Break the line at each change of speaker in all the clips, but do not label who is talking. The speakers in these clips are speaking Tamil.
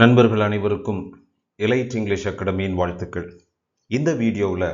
நண்பர்கள் அனைவருக்கும் எலைட் இங்கிலீஷ் அகாடமியின் வாழ்த்துக்கள். இந்த வீடியோவில்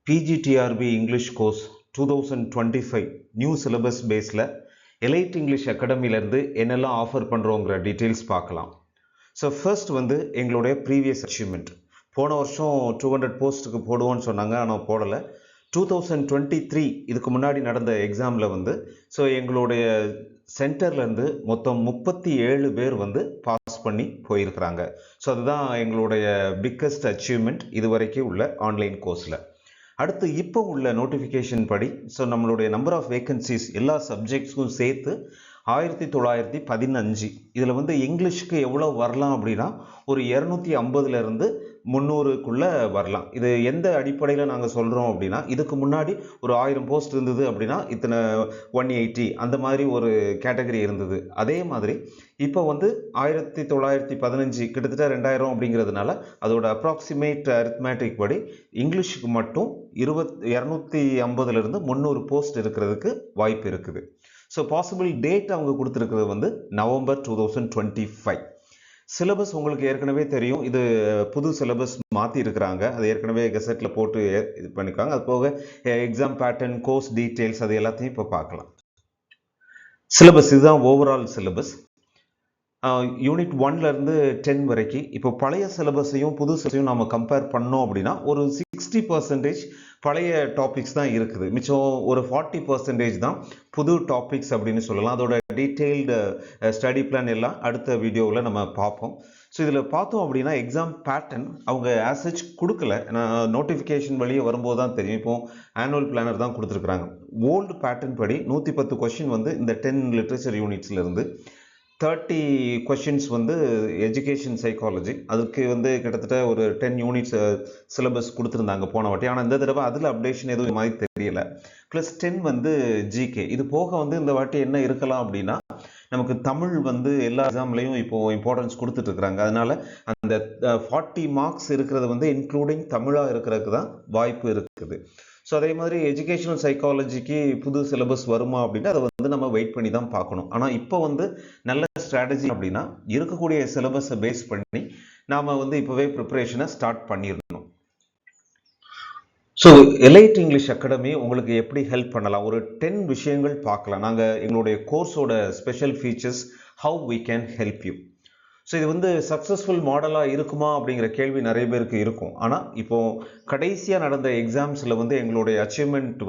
PGTRB English course 2025 new syllabus பேஸில் எலைட் இங்கிலீஷ் அகாடமியிலேருந்து என்னெல்லாம் ஆஃபர் பண்ணுறோங்கிற டீட்டெயில்ஸ் பார்க்கலாம். ஸோ ஃபர்ஸ்ட் எங்களுடைய ப்ரீவியஸ் அச்சீவ்மெண்ட். போன வருஷம் 200 போஸ்ட்டுக்கு போடுவோன்னு சொன்னாங்க, ஆனால் போடலை. 2023 இதுக்கு முன்னாடி நடந்த எக்ஸாமில் ஸோ எங்களுடைய சென்டர்லேருந்து மொத்தம் 37 பேர் பாஸ் பண்ணி போயிருக்கிறாங்க. ஸோ அதுதான் எங்களுடைய பிக்கஸ்ட் அச்சீவ்மெண்ட் இது வரைக்கும் உள்ள ஆன்லைன் கோர்ஸில். அடுத்து இப்போ உள்ள நோட்டிஃபிகேஷன் படி ஸோ நம்மளுடைய நம்பர் ஆஃப் வேக்கன்சிஸ் எல்லா சப்ஜெக்ட்ஸுக்கும் சேர்த்து 1915. இதில் இங்கிலீஷ்க்கு எவ்வளோ வரலாம் அப்படின்னா ஒரு 250லேருந்து 300க்குள்ளே வரலாம். இது எந்த அடிப்படையில் நாங்கள் சொல்கிறோம் அப்படின்னா, இதுக்கு முன்னாடி ஒரு 1000 போஸ்ட் இருந்தது அப்படின்னா இத்தனை 180 அந்த மாதிரி ஒரு கேட்டகரி இருந்தது. அதே மாதிரி இப்போ 1915 கிட்டத்தட்ட 2000 அப்படிங்கிறதுனால அதோட அப்ராக்சிமேட் அரித்மேட்டிக் படி இங்கிலீஷுக்கு மட்டும் 250லேருந்து 300 போஸ்ட் இருக்கிறதுக்கு வாய்ப்பு இருக்குது. ஸோ பாசிபிள் டேட் அவங்க கொடுத்துருக்கிறது நவம்பர் 2025. சிலபஸ் உங்களுக்கு ஏற்கனவே தெரியும், இது புது சிலபஸ் மாற்றி இருக்கிறாங்க. அது ஏற்கனவே கெசட்டில் போட்டு இது பண்ணியிருக்காங்க. அது போக எக்ஸாம் பேட்டர்ன், கோர்ஸ் டீட்டெயில்ஸ் அது எல்லாத்தையும் இப்போ பார்க்கலாம். சிலபஸ் இதுதான் ஓவரால் சிலபஸ். யூனிட் 1லேருந்து 10 வரைக்கும். இப்போ பழைய சிலபஸையும் புது சிலபஸையும் நம்ம கம்பேர் பண்ணோம் அப்படின்னா ஒரு 60% பழைய டாபிக்ஸ் தான் இருக்குது. மிச்சம் ஒரு 40% தான் புது டாபிக்ஸ் அப்படின்னு சொல்லலாம். அதோட டீட்டெயில்டு ஸ்டடி பிளான் எல்லாம் அடுத்த வீடியோவில் நம்ம பார்ப்போம். ஸோ இதில் பார்த்தோம் அப்படின்னா எக்ஸாம் பேட்டர்ன் அவங்க ஆசச் கொடுக்கல. நோட்டிஃபிகேஷன் வழியே வரும்போது தான் தெரியும். இப்போ ஆனுவல் பிளானர் தான் கொடுத்துருக்குறாங்க. ஓல்டு பேட்டர்ன் படி 110 கொஷின் இந்த 10 லிட்ரேச்சர் யூனிட்ஸ்லேருந்து 30 கொஷின்ஸ் எஜுகேஷன் சைக்காலஜி. அதுக்கு கிட்டத்தட்ட ஒரு 10 யூனிட்ஸ் சிலபஸ் கொடுத்துருந்தாங்க போன வாட்டி. ஆனால் இந்த தடவை அதில் அப்டேஷன் எதுவும் மாதிரி தெரியல. Plus 10 GK. இது போக இந்த வாட்டி என்ன இருக்கலாம் அப்படின்னா, நமக்கு தமிழ் எல்லா எக்ஸாம்லையும் இப்போ இம்பார்ட்டன்ஸ் கொடுத்துட்டு இருக்கிறாங்க. அதனால அந்த 40 மார்க்ஸ் இருக்கிறது இன்க்ளூடிங் தமிழாக இருக்கிறதுக்கு தான் வாய்ப்பு இருக்குது. ஸோ அதே மாதிரி எஜுகேஷனல் சைக்காலஜிக்கு புது சிலபஸ் வருமா அப்படின்னா அதை நம்ம வெயிட் பண்ணி தான் பார்க்கணும். ஆனால் இப்போ நல்ல ஸ்ட்ராட்டஜி அப்படின்னா இருக்கக்கூடிய சிலபஸை பேஸ் பண்ணி நாம் இப்போவே ப்ரிப்பரேஷனை ஸ்டார்ட் பண்ணிடணும். ஸோ எலைட் இங்கிலீஷ் அகாடமி உங்களுக்கு எப்படி ஹெல்ப் பண்ணலாம், ஒரு 10 விஷயங்கள் பார்க்கலாம். நாங்கள் எங்களுடைய கோர்ஸோட special features, how we can help you. So இது சக்ஸஸ்ஃபுல் மாடலாக இருக்குமா அப்படிங்கிற கேள்வி நிறைய பேருக்கு இருக்கும். ஆனால் இப்போது கடைசியாக நடந்த எக்ஸாம்ஸில் எங்களுடைய achievement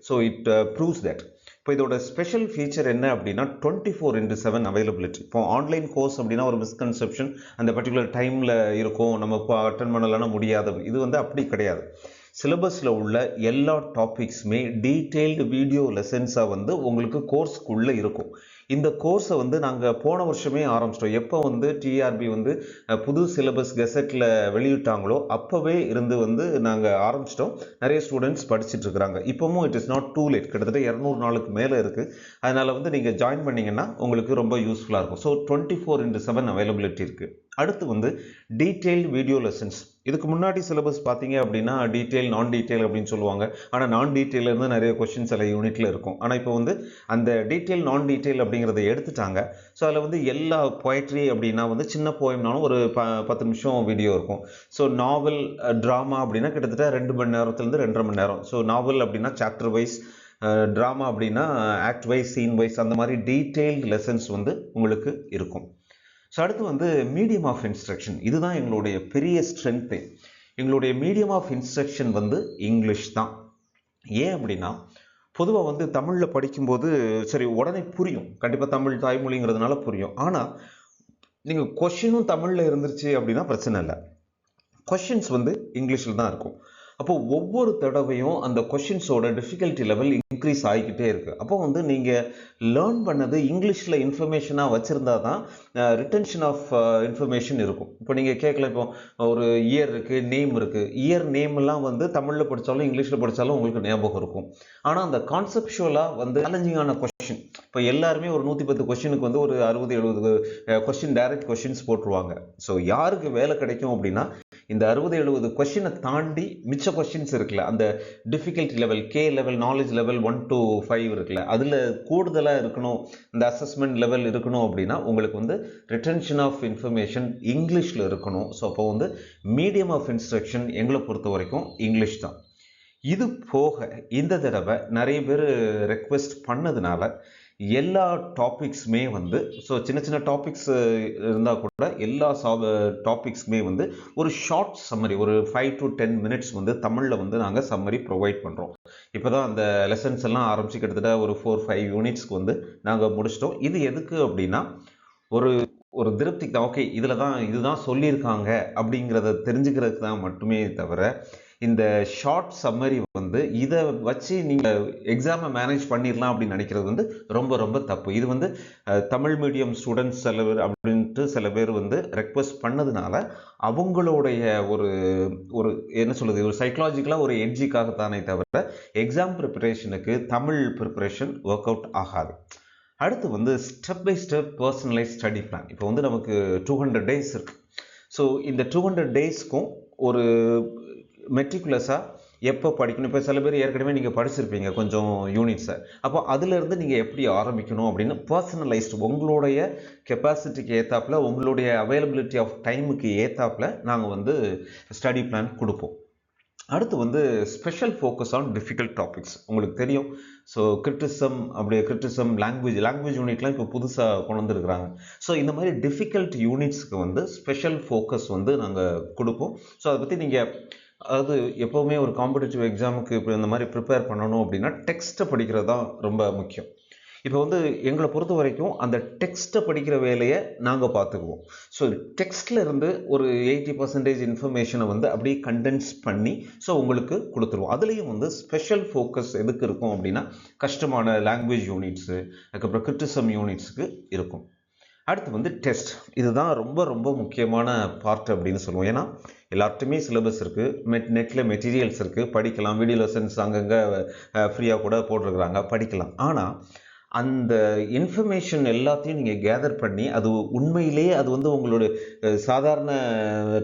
so it proves that. இப்போ இதோட ஸ்பெஷல் ஃபீச்சர் என்ன அப்படின்னா 24/7 அவைலபிலிட்டி. இப்போ ஆன்லைன் கோர்ஸ் அப்படின்னா ஒரு மிஸ்கன்செப்ஷன், அந்த பர்டிகுலர் டைமில் இருக்கும், நம்ம இப்போ அட்டன் பண்ணலன்னா முடியாதது. இது அப்படி கிடையாது. சிலபஸில் உள்ள எல்லா டாபிக்ஸுமே டீட்டெயில்டு வீடியோ லெசன்ஸாக உங்களுக்கு கோர்ஸ்க்குள்ளே இருக்கும். இந்த கோர்ஸை நாங்கள் போன வருஷமே ஆரம்பிச்சிட்டோம். எப்போ டிஆர்பி புது சிலபஸ் கெசட்டில் வெளியிட்டாங்களோ அப்போவே இருந்து நாங்கள் ஆரம்பிச்சிட்டோம். நிறைய ஸ்டூடெண்ட்ஸ் படிச்சுட்டு இருக்கிறாங்க. இப்போவும் it is not too late. கிட்டத்தட்ட 200 நாளுக்கு மேலே இருக்குது. அதனால் நீங்கள் ஜாயின் பண்ணிங்கன்னா உங்களுக்கு ரொம்ப யூஸ்ஃபுல்லாக இருக்கும். ஸோ 24/7 அவைலபிலிட்டி இருக்குது. அடுத்து டீட்டெயில்டு வீடியோ லெசன்ஸ். இதுக்கு முன்னாடி சிலபஸ் பார்த்தீங்க அப்படின்னா டீட்டெயில், நான் டீட்டெயில் அப்படின்னு சொல்லுவாங்க. ஆனால் நான் டீட்டெயிலேருந்து நிறைய கொஷின்ஸ் சில யூனிட்டில் இருக்கும். ஆனால் இப்போ அந்த டீட்டெயில், நான் டீட்டெயில் அப்படிங்கிறத எடுத்துட்டாங்க. ஸோ அதில் எல்லா போய்ட்ரி அப்படின்னா சின்ன போயம்னாலும் ஒரு 10 நிமிஷம் வீடியோ இருக்கும். ஸோ நாவல், ட்ராமா அப்படின்னா கிட்டத்தட்ட 2 மணி நேரத்துலேருந்து 2.5 மணி நேரம். ஸோ நாவல் அப்படின்னா சாப்டர் வைஸ், ட்ராமா அப்படின்னா ஆக்ட் வைஸ், சீன் வைஸ், அந்த மாதிரி டீட்டெயில்டு லெசன்ஸ் உங்களுக்கு இருக்கும். ஸோ அடுத்து மீடியம் ஆஃப் இன்ஸ்ட்ரக்ஷன். இதுதான் எங்களுடைய பெரிய ஸ்ட்ரென்த்து. எங்களுடைய மீடியம் ஆஃப் இன்ஸ்ட்ரக்ஷன் இங்கிலீஷ் தான். ஏன் அப்படின்னா பொதுவாக தமிழில் படிக்கும்போது சரி உடனே புரியும், கண்டிப்பாக தமிழ் தாய்மொழிங்கிறதுனால புரியும். ஆனால் நீங்கள் கொஷினும் தமிழில் இருந்துருச்சு அப்படின்னா பிரச்சனை இல்லை. கொஷின்ஸ் இங்கிலீஷில் தான் இருக்கும். அப்போது ஒவ்வொரு தடவையும் அந்த கொஷின்ஸோட டிஃபிகல்ட்டி லெவல் இன்க்ரீஸ் ஆகிக்கிட்டே இருக்குது. அப்போ நீங்கள் லேர்ன் பண்ணது இங்கிலீஷில் இன்ஃபர்மேஷனாக வச்சுருந்தா தான் ரிட்டன்ஷன் ஆஃப் இன்ஃபர்மேஷன் இருக்கும். இப்போ நீங்கள் கேட்கல, இப்போ ஒரு இயர் இருக்குது, நேம் இருக்குது. இயர் நேம்லாம் தமிழில் படித்தாலும் இங்கிலீஷில் படித்தாலும் உங்களுக்கு ஞாபகம் இருக்கும். ஆனால் அந்த கான்செப்சுவலாக சேலஞ்சிங்கான கொஷின், இப்போ எல்லாருமே ஒரு 110 கொஷினுக்கு ஒரு 60-70 கொஷின் டைரக்ட் கொஷின்ஸ் போட்டுருவாங்க. ஸோ யாருக்கு வேலை கிடைக்கும் அப்படின்னா இந்த 60-70 கொஸ்டினை தாண்டி மிச்ச கொஸ்டின்ஸ் இருக்குல்ல, அந்த difficulty level, K level, knowledge level 1 to 5 இருக்குல்ல, அதில் கூடுதலாக இருக்கணும், இந்த அசஸ்மெண்ட் லெவல் இருக்கணும் அப்படின்னா உங்களுக்கு வந்து ரிட்டன்ஷன் ஆஃப் இன்ஃபர்மேஷன் இங்கிலீஷில் இருக்கணும். ஸோ அப்போ வந்து மீடியம் ஆஃப் இன்ஸ்ட்ரக்ஷன் எங்களை பொறுத்த வரைக்கும் இங்கிலீஷ் தான். இது போக இந்த தடவை நிறைய பேர் ரெக்வெஸ்ட் பண்ணதுனால எல்லா டாபிக்ஸுமே வந்து, ஸோ சின்ன சின்ன டாபிக்ஸ் இருந்தால் கூட எல்லா டாபிக்ஸுமே வந்து ஒரு ஷார்ட் சம்மரி, ஒரு 5 to 10 minutes வந்து தமிழில் வந்து நாங்கள் சம்மரி ப்ரொவைட் பண்ணுறோம். இப்போ தான் அந்த லெசன்ஸ் எல்லாம் ஆரம்பித்து கிட்டத்தட்ட ஒரு 4-5 யூனிட்ஸ்க்கு வந்து நாங்கள் முடிச்சிட்டோம். இது எதுக்கு அப்படின்னா ஒரு ஒரு திருப்திக்கு தான், ஓகே இதில் தான் இதுதான் சொல்லியிருக்காங்க அப்படிங்கிறத தெரிஞ்சுக்கிறதுக்கு தான் மட்டுமே தவிர, இந்த ஷார்ட் சம்மரி வந்து இதை வச்சு நீங்கள் எக்ஸாமை மேனேஜ் பண்ணிடலாம் அப்படின்னு நினைக்கிறது வந்து ரொம்ப ரொம்ப தப்பு. இது வந்து தமிழ் மீடியம் ஸ்டூடெண்ட்ஸ் சில பேர் அப்படின்ட்டு சில பேர் வந்து ரெக்வெஸ்ட் பண்ணதுனால அவங்களுடைய ஒரு ஒரு என்ன சொல்கிறது, ஒரு சைக்கலாஜிக்கலாக ஒரு எட்ஜிக்காகத்தானே தவிர எக்ஸாம் ப்ரிப்பரேஷனுக்கு தமிழ் ப்ரிப்பரேஷன் ஒர்க் அவுட் ஆகாது. அடுத்து வந்து step by step personalise study plan. இப்போ வந்து நமக்கு 200 days இருக்குது. ஸோ இந்த 200 daysக்கும் ஒரு மெட்ரிகுலஸாக எப்போ படிக்கணும், இப்போ சில பேர் ஏற்கனவே நீங்கள் படிச்சிருப்பீங்க கொஞ்சம் யூனிட்ஸை, அப்போ அதிலிருந்து நீங்கள் எப்படி ஆரம்பிக்கணும் அப்படின்னு பர்சனலைஸ்டு உங்களுடைய கெப்பாசிட்டிக்கு ஏற்றாப்புல, உங்களுடைய அவைலபிலிட்டி ஆஃப் டைமுக்கு ஏற்றாப்புல நாங்கள் வந்து ஸ்டடி பிளான் கொடுப்போம். அடுத்து வந்து special focus on difficult topics. உங்களுக்கு தெரியும், ஸோ கிரிட்டிசம் லாங்குவேஜ் யூனிட்லாம் இப்போ புதுசாக கொண்டு வந்துருக்குறாங்க. ஸோ இந்த மாதிரி டிஃபிகல்ட் யூனிட்ஸ்க்கு வந்து ஸ்பெஷல் ஃபோக்கஸ் வந்து நாங்கள் கொடுப்போம். ஸோ அதை பற்றி நீங்கள், அதாவது எப்போவுமே ஒரு காம்படிட்டிவ் எக்ஸாமுக்கு இப்போ இந்த மாதிரி ப்ரிப்பேர் பண்ணணும் அப்படின்னா டெக்ஸ்ட்டை படிக்கிறது தான் ரொம்ப முக்கியம். இப்போ வந்து எங்களை பொறுத்த வரைக்கும் அந்த டெக்ஸ்ட்டை படிக்கிற வேலையை நாங்கள் பார்த்துக்குவோம். ஸோ டெக்ஸ்டில் இருந்து ஒரு 80% இன்ஃபர்மேஷனை வந்து அப்படியே கண்டென்ஸ் பண்ணி ஸோ உங்களுக்கு கொடுத்துருவோம். அதுலேயும் வந்து ஸ்பெஷல் ஃபோக்கஸ் எதுக்கு இருக்கும் அப்படின்னா கஷ்டமான லாங்குவேஜ் யூனிட்ஸு, அதுக்கப்புறம் கிரிட்டிசம் யூனிட்ஸுக்கு இருக்கும். அடுத்து வந்து டெஸ்ட். இதுதான் ரொம்ப ரொம்ப முக்கியமான பார்ட் அப்படின்னு சொல்லுவோம். ஏன்னா எல்லார்ட்டுமே சிலபஸ் இருக்குது, நெட்டில் மெட்டீரியல்ஸ் இருக்குது, படிக்கலாம், வீடியோ லெசன்ஸ் அங்கங்கே ஃப்ரீயாக கூட போட்டிருக்கிறாங்க, படிக்கலாம். ஆனால் அந்த இன்ஃபர்மேஷன் எல்லாத்தையும் நீங்கள் கேதர் பண்ணி அது உண்மையிலேயே அது வந்து உங்களோட சாதாரண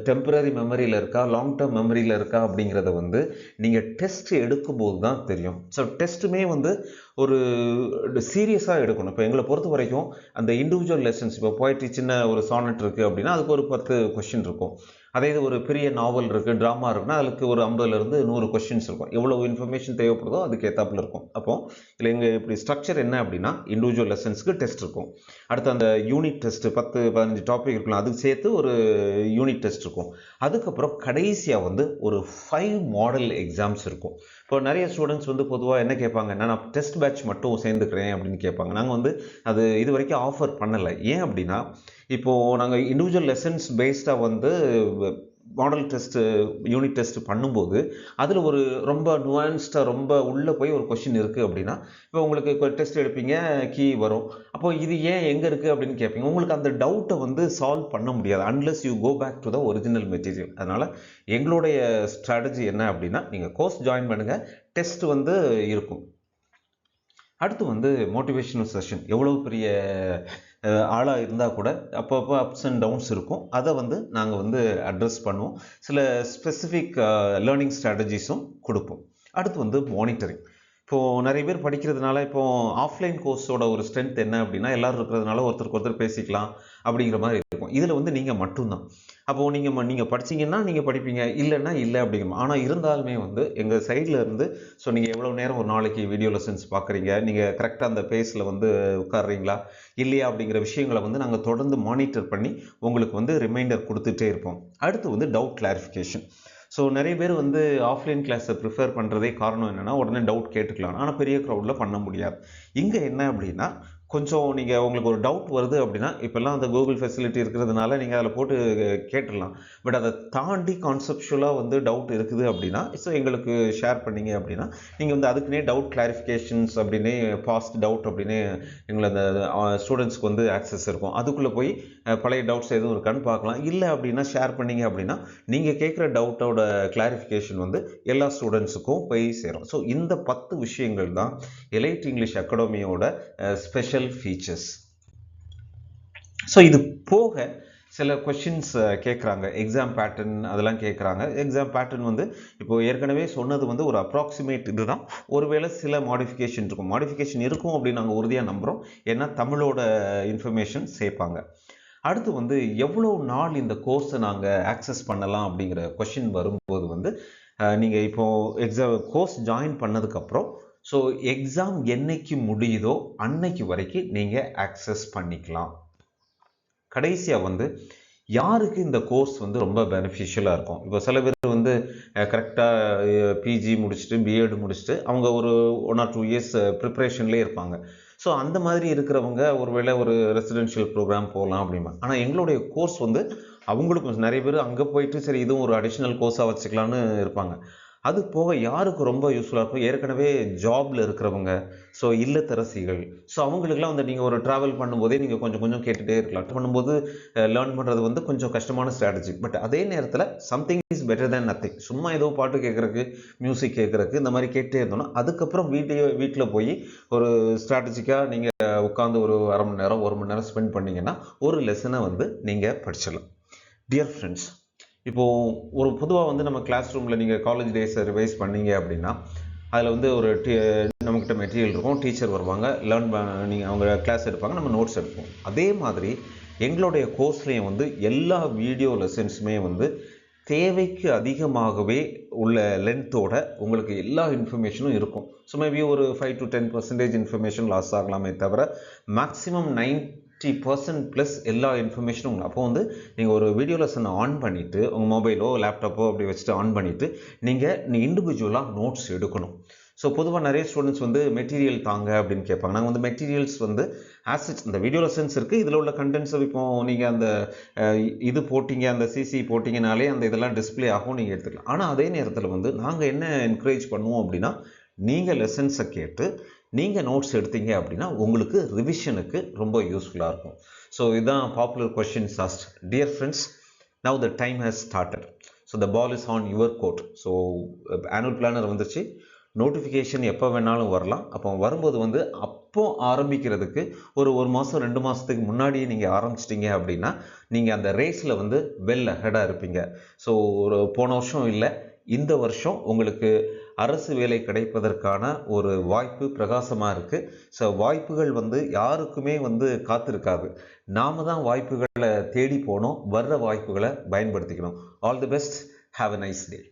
டெம்பரரி மெமரியில் இருக்கா, லாங் டேர்ம் மெமரியில் இருக்கா அப்படிங்கிறத வந்து நீங்கள் டெஸ்ட் எடுக்கும்போது தான் தெரியும். ஸோ டெஸ்ட்டுமே வந்து ஒரு சீரியஸாக எடுக்கணும். இப்போ எங்களை பொறுத்த வரைக்கும் அந்த இண்டிவிஜுவல் லெசன்ஸ், இப்போ போய்ட்ரி சின்ன ஒரு சானட் இருக்குது அப்படின்னா அதுக்கு ஒரு 10 கொஸ்டின் இருக்கும். அதே இது ஒரு பெரிய நாவல் இருக்குது, ட்ராமா இருக்குன்னா அதுக்கு ஒரு 50லேருந்து 100 கொஸ்டின்ஸ் இருக்கும். எவ்வளோ இன்ஃபர்மேஷன் தேவைப்படுதோ அதுக்கு ஏற்றாப்புல இருக்கும். அப்போது இல்லை எங்கள் இப்படி ஸ்ட்ரக்சர் என்ன அப்படின்னா இண்டிவிஜுவல் லெசன்ஸ்க்கு டெஸ்ட் இருக்கும். அடுத்து அந்த யூனிட் டெஸ்ட்டு 10-15 டாபிக் இருக்கலாம், அதுக்கு சேர்த்து ஒரு யூனிட் டெஸ்ட் இருக்கும். அதுக்கப்புறம் கடைசியாக வந்து ஒரு 5 மாடல் எக்ஸாம்ஸ் இருக்கும். இப்போ நிறைய ஸ்டூடெண்ட்ஸ் வந்து பொதுவாக என்ன கேட்பாங்க, நான் டெஸ்ட் பேட்ச் மட்டும் சேர்ந்துக்கிறேன் அப்படின்னு கேட்பாங்க. நாங்கள் வந்து அது இது வரைக்கும் ஆஃபர் பண்ணலை. ஏன் அப்படின்னா இப்போது நாங்கள் இண்டிவிஜுவல் லெசன்ஸ் பேஸ்டாக வந்து மாடல் டெஸ்ட்டு யூனிட் டெஸ்ட் பண்ணும்போது அதில் ஒரு ரொம்ப நுவான்ஸ்டாக ரொம்ப உள்ளே போய் ஒரு கொஷின் இருக்குது அப்படின்னா, இப்போ உங்களுக்கு டெஸ்ட் எடுப்பீங்க, கீ வரும், அப்போது இது ஏன் எங்கே இருக்குது அப்படின்னு கேட்பீங்க. உங்களுக்கு அந்த டவுட்டை வந்து சால்வ் பண்ண முடியாது unless you go back to the original material. அதனால் எங்களுடைய ஸ்ட்ராட்டஜி என்ன அப்படின்னா, நீங்கள் கோர்ஸ் ஜாயின் பண்ணுங்கள், டெஸ்ட் வந்து இருக்கும். அடுத்து வந்து மோட்டிவேஷனல் செஷன். எவ்வளோ பெரிய ஆளாக இருந்தால் கூட அப்பப்போ அப்ஸ் அண்ட் டவுன்ஸ் இருக்கும், அதை வந்து நாங்கள் வந்து அட்ரஸ் பண்ணுவோம். சில ஸ்பெசிஃபிக் லேர்னிங் ஸ்ட்ராட்டஜிஸும் கொடுப்போம். அடுத்து வந்து மானிட்டரிங். இப்போது நிறைய பேர் படிக்கிறதுனால இப்போது ஆஃப்லைன் கோர்ஸோட ஒரு ஸ்ட்ரென்த் என்ன அப்படின்னா எல்லோரும் இருக்கிறதுனால ஒருத்தருக்கு ஒருத்தர் பேசிக்கலாம் அப்படிங்கிற மாதிரி இருக்கும். இதில் வந்து நீங்கள் மட்டும்தான். அப்போது நீங்கள் படிச்சிங்கன்னா நீங்கள் படிப்பீங்க, இல்லைன்னா இல்லை அப்படிங்கிற. ஆனால் இருந்தாலுமே வந்து எங்கள் சைடில் இருந்து ஸோ நீங்கள் எவ்வளோ நேரம் ஒரு நாளைக்கு வீடியோ லெசன்ஸ் பார்க்குறீங்க, நீங்கள் கரெக்டாக அந்த பேஸில் வந்து உட்காடுறீங்களா இல்லையா அப்படிங்கிற விஷயங்களை வந்து நாங்கள் தொடர்ந்து மானிட்டர் பண்ணி உங்களுக்கு வந்து ரிமைண்டர் கொடுத்துட்டே இருப்போம். அடுத்து வந்து டவுட் கிளாரிஃபிகேஷன். ஸோ நிறைய பேர் வந்து ஆஃப்லைன் கிளாஸை ப்ரிஃபர் பண்ணுறதே காரணம் என்னென்னா உடனே டவுட் கேட்டுக்கலாம், ஆனால் பெரிய க்ரௌடில் பண்ண முடியாது. இங்கே என்ன அப்படின்னா கொஞ்சம் நீங்கள் உங்களுக்கு ஒரு டவுட் வருது அப்படின்னா இப்போல்லாம் அந்த கூகுள் ஃபெசிலிட்டி இருக்கிறதுனால நீங்கள் அதில் போட்டு கேட்டுடலாம். பட் அதை தாண்டி கான்செப்ஷுவலாக வந்து டவுட் இருக்குது அப்படின்னா ஸோ எங்களுக்கு ஷேர் பண்ணிங்க அப்படின்னா நீங்கள் வந்து அதுக்குன்னே டவுட் கிளாரிஃபிகேஷன்ஸ் அப்படின்னே பாஸ்ட் டவுட் அப்படின்னு எங்களை அந்த ஸ்டூடெண்ட்ஸ்க்கு வந்து ஆக்சஸ் இருக்கும். அதுக்குள்ளே போய் பழைய டவுட்ஸ் எதுவும் இருக்கான்னு பார்க்கலாம். இல்லை அப்படின்னா ஷேர் பண்ணிங்க அப்படின்னா நீங்கள் கேட்குற டவுட்டோட கிளாரிஃபிகேஷன் வந்து எல்லா ஸ்டூடெண்ட்ஸுக்கும் போய் சேரும். ஸோ இந்த 10 விஷயங்கள் தான் எலைட் இங்கிலீஷ் அகாடமியோட ஸ்பெஷல் ஃபீச்சர்ஸ். ஸோ இது போக சில கொஷின்ஸ் கேட்குறாங்க, எக்ஸாம் பேட்டர்ன் அதெல்லாம் கேட்குறாங்க. எக்ஸாம் பேட்டர்ன் வந்து இப்போ ஏற்கனவே சொன்னது வந்து ஒரு அப்ராக்சிமேட் இதுதான். ஒருவேளை சில மாடிஃபிகேஷன் இருக்கும். மாடிஃபிகேஷன் இருக்கும் அப்படின்னு நாங்கள் உறுதியாக நம்புகிறோம். ஏன்னா தமிழோட இன்ஃபர்மேஷன் சேர்ப்பாங்க. அடுத்து வந்து எவ்வளோ நாள் இந்த கோர்ஸை நாங்கள் ஆக்சஸ் பண்ணலாம் அப்படிங்கிற கொஷின் வரும்போது வந்து நீங்கள் இப்போது கோர்ஸ் ஜாயின் பண்ணதுக்கப்புறம் ஸோ எக்ஸாம் என்னைக்கு முடியுதோ அன்னைக்கு வரைக்கும் நீங்கள் ஆக்சஸ் பண்ணிக்கலாம். கடைசியாக வந்து யாருக்கு இந்த கோர்ஸ் வந்து ரொம்ப பெனிஃபிஷியலாக இருக்கும். இப்போ சில பேர் வந்து கரெக்டாக பிஜி முடிச்சுட்டு பிஎட் முடிச்சுட்டு அவங்க ஒரு 1 or 2 இயர்ஸ் ப்ரிப்ரேஷன்லேயே இருப்பாங்க. ஸோ அந்த மாதிரி இருக்கிறவங்க ஒருவேளை ஒரு ரெசிடென்ஷியல் ப்ரோக்ராம் போகலாம் அப்படிமா. ஆனால் எங்களுடைய கோர்ஸ் வந்து அவங்களுக்கும் நிறைய பேர் அங்கே போயிட்டு சரி இதுவும் ஒரு அடிஷ்னல் கோர்ஸாக வச்சுக்கலான்னு இருப்பாங்க. அது போக யாருக்கு ரொம்ப யூஸ்ஃபுல்லாக இருக்கும், ஏற்கனவே ஜாபில் இருக்கிறவங்க, ஸோ இல்லத்தரசிகள், ஸோ அவங்களுக்குலாம் வந்து நீங்கள் ஒரு ட்ராவல் பண்ணும்போதே நீங்கள் கொஞ்சம் கொஞ்சம் கேட்டுகிட்டே இருக்கலாம். பண்ணும்போது லேர்ன் பண்ணுறது வந்து கொஞ்சம் கஷ்டமான ஸ்ட்ராட்டஜி. பட் அதே நேரத்தில் something is better than nothing. சும்மா ஏதோ பாட்டு கேட்குறக்கு, மியூசிக் கேட்குறக்கு இந்த மாதிரி கேட்டே இருந்தோம்னா அதுக்கப்புறம் வீட்டில் போய் ஒரு ஸ்ட்ராட்டஜிக்காக நீங்கள் உட்காந்து ஒரு அரை மணி நேரம் 1 மணி நேரம் ஸ்பெண்ட் பண்ணிங்கன்னா ஒரு லெசனை வந்து நீங்கள் படிச்சிடலாம். டியர் ஃப்ரெண்ட்ஸ், இப்போது ஒரு பொதுவாக வந்து நம்ம கிளாஸ் ரூமில் நீங்கள் காலேஜ் டேஸை ரிவைஸ் பண்ணீங்க அப்படின்னா அதில் வந்து ஒரு நம்மக்கிட்ட மெட்டீரியல் இருக்கும், டீச்சர் வருவாங்க, நீங்கள் அவங்க கிளாஸ் எடுப்பாங்க, நம்ம நோட்ஸ் எடுப்போம். அதே மாதிரி எங்களுடைய கோர்ஸ்லேயும் வந்து எல்லா வீடியோ லெசன்ஸுமே வந்து தேவைக்கு அதிகமாகவே உள்ள லென்த்தோட உங்களுக்கு எல்லா இன்ஃபர்மேஷனும் இருக்கும். ஸோ மேபி ஒரு 5 to 10% இன்ஃபர்மேஷன் லாஸ் ஆகலாமே தவிர மேக்ஸிமம் 90% ப்ளஸ் எல்லா இன்ஃபர்மேஷனும். அப்போ வந்து நீங்கள் ஒரு வீடியோ லெசனை ஆன் பண்ணிவிட்டு உங்கள் மொபைலோ லேப்டாப்போ அப்படி வச்சுட்டு ஆன் பண்ணிவிட்டு நீங்கள் இண்டிவிஜுவலாக நோட்ஸ் எடுக்கணும். ஸோ பொதுவாக நிறைய ஸ்டூடெண்ட்ஸ் வந்து மெட்டீரியல் தாங்க அப்படின்னு கேட்பாங்க. நாங்கள் வந்து மெட்டீரியல்ஸ் வந்து ஆசிட்ஸ் இந்த வீடியோ லெசன்ஸ் இருக்குது, இதில் உள்ள கண்டென்ட்ஸ் இப்போ நீங்கள் அந்த இது போட்டிங்க, அந்த சிசி போட்டிங்கனாலே அந்த இதெல்லாம் டிஸ்பிளே ஆகும், நீங்கள் எடுத்துக்கலாம். ஆனால் அதே நேரத்தில் வந்து நாங்கள் என்ன என்கரேஜ் பண்ணுவோம் அப்படின்னா நீங்கள் லெசன்ஸை கேட்டு நீங்கள் நோட்ஸ் எடுத்தீங்க அப்படின்னா உங்களுக்கு ரிவிஷனுக்கு ரொம்ப யூஸ்ஃபுல்லாக இருக்கும். ஸோ இதுதான் popular questions asked. Dear friends, now the time has started. So the ball is on your court. So annual planner வந்துச்சு, நோட்டிஃபிகேஷன் எப்போ வேணாலும் வரலாம். அப்போ வரும்போது வந்து அப்போ ஆரம்பிக்கிறதுக்கு ஒரு மாதம் 2 மாதத்துக்கு முன்னாடியே நீங்கள் ஆரம்பிச்சிட்டிங்க அப்படின்னா நீங்கள் அந்த ரேஸில் வந்து வெல் அஹெடாக இருப்பீங்க. ஸோ ஒரு போன வருஷம் இல்லை, இந்த வருஷம் உங்களுக்கு அரசு வேலை கிடைப்பதற்கான ஒரு வாய்ப்பு பிரகாசமாக இருக்குது. ஸோ வாய்ப்புகள் வந்து யாருக்குமே வந்து காத்திருக்காது. நாம தான் வாய்ப்புகளை தேடி போனோம், வர்ற வாய்ப்புகளை பயன்படுத்திக்கணும். All the best, have a nice day.